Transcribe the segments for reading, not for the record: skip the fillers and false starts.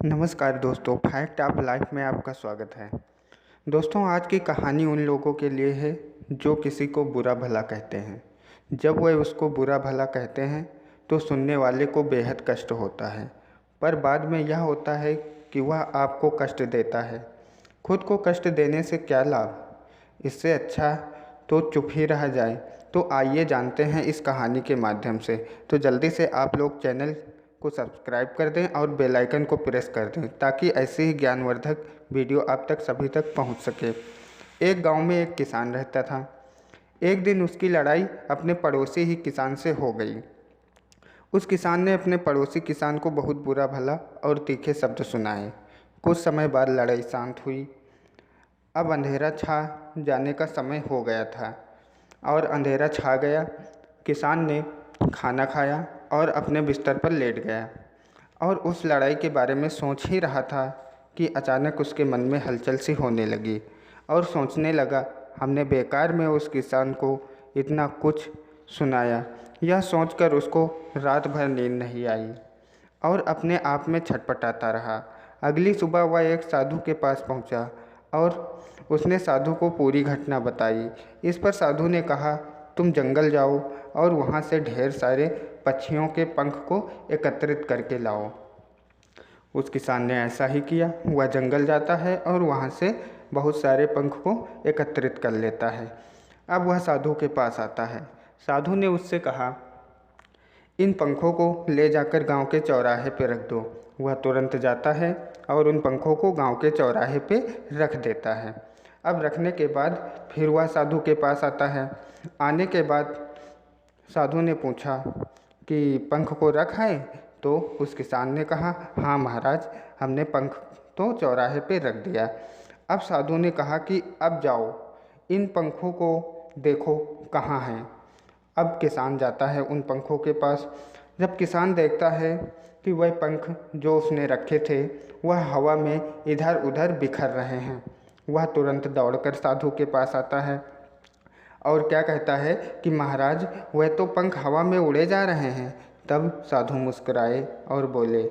नमस्कार दोस्तों, fact of life में आपका स्वागत है। दोस्तों, आज की कहानी उन लोगों के लिए है जो किसी को बुरा भला कहते हैं। जब वह उसको बुरा भला कहते हैं तो सुनने वाले को बेहद कष्ट होता है, पर बाद में यह होता है कि वह आपको कष्ट देता है। खुद को कष्ट देने से क्या लाभ? इससे अच्छा तो चुप ही रह जाए। तो आइए जानते हैं इस कहानी के माध्यम से। तो जल्दी से आप लोग चैनल को सब्सक्राइब कर दें और बेल आइकन को प्रेस कर दें ताकि ऐसे ही ज्ञानवर्धक वीडियो आप तक सभी तक पहुंच सके। एक गांव में एक किसान रहता था। एक दिन उसकी लड़ाई अपने पड़ोसी ही किसान से हो गई। उस किसान ने अपने पड़ोसी किसान को बहुत बुरा भला और तीखे शब्द सुनाए। कुछ समय बाद लड़ाई शांत हुई। अब अंधेरा छा जाने का समय हो गया था और अंधेरा छा गया। किसान ने खाना खाया और अपने बिस्तर पर लेट गया और उस लड़ाई के बारे में सोच ही रहा था कि अचानक उसके मन में हलचल सी होने लगी और सोचने लगा, हमने बेकार में उस किसान को इतना कुछ सुनाया। यह सोचकर उसको रात भर नींद नहीं आई और अपने आप में छटपटाता रहा। अगली सुबह वह एक साधु के पास पहुंचा और उसने साधु को पूरी घटना बताई। इस पर साधु ने कहा, तुम जंगल जाओ और वहाँ से ढेर सारे पक्षियों के पंख को एकत्रित करके लाओ। उस किसान ने ऐसा ही किया। वह जंगल जाता है और वहाँ से बहुत सारे पंख को एकत्रित कर लेता है। अब वह साधु के पास आता है। साधु ने उससे कहा, इन पंखों को ले जाकर गांव के चौराहे पे रख दो। वह तुरंत जाता है और उन पंखों को गांव के चौराहे पे रख देता है। अब रखने के बाद फिर वह साधु के पास आता है। आने के बाद साधु ने पूछा कि पंख को रख आए? तो उस किसान ने कहा, हाँ महाराज, हमने पंख तो चौराहे पे रख दिया। अब साधु ने कहा कि अब जाओ, इन पंखों को देखो कहाँ हैं। अब किसान जाता है उन पंखों के पास। जब किसान देखता है कि वह पंख जो उसने रखे थे वह हवा में इधर उधर बिखर रहे हैं, वह तुरंत दौड़कर साधु के पास आता है और क्या कहता है कि महाराज, वह तो पंख हवा में उड़े जा रहे हैं। तब साधु मुस्कुराए और बोले,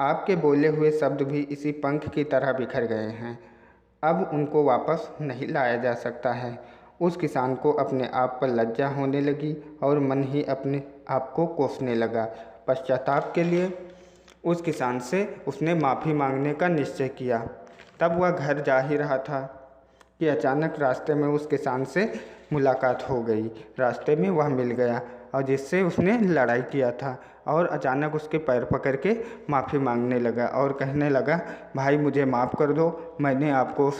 आपके बोले हुए शब्द भी इसी पंख की तरह बिखर गए हैं। अब उनको वापस नहीं लाया जा सकता है। उस किसान को अपने आप पर लज्जा होने लगी और मन ही अपने आप को कोसने लगा। पश्चाताप के लिए उस किसान से उसने माफ़ी मांगने का निश्चय किया। तब वह घर जा ही रहा था कि अचानक रास्ते में उस किसान से मुलाकात हो गई। रास्ते में वह मिल गया और जिससे उसने लड़ाई किया था और अचानक उसके पैर पकड़ के माफ़ी मांगने लगा और कहने लगा, भाई मुझे माफ़ कर दो, मैंने आपको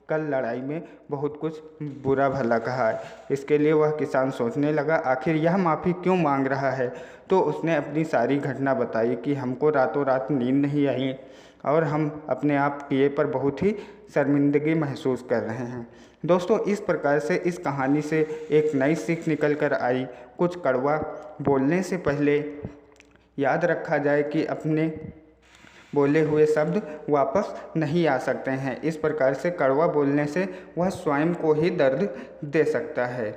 कल लड़ाई में बहुत कुछ बुरा भला कहा है। इसके लिए वह किसान सोचने लगा, आखिर यह माफ़ी क्यों मांग रहा है। तो उसने अपनी सारी घटना बताई कि हमको रातों रात नींद नहीं आई और हम अपने आप किए पर बहुत ही शर्मिंदगी महसूस कर रहे हैं। दोस्तों, इस प्रकार से इस कहानी से एक नई सीख निकल कर आई। कुछ कड़वा बोलने से पहले याद रखा जाए कि अपने बोले हुए शब्द वापस नहीं आ सकते हैं। इस प्रकार से कड़वा बोलने से वह स्वयं को ही दर्द दे सकता है।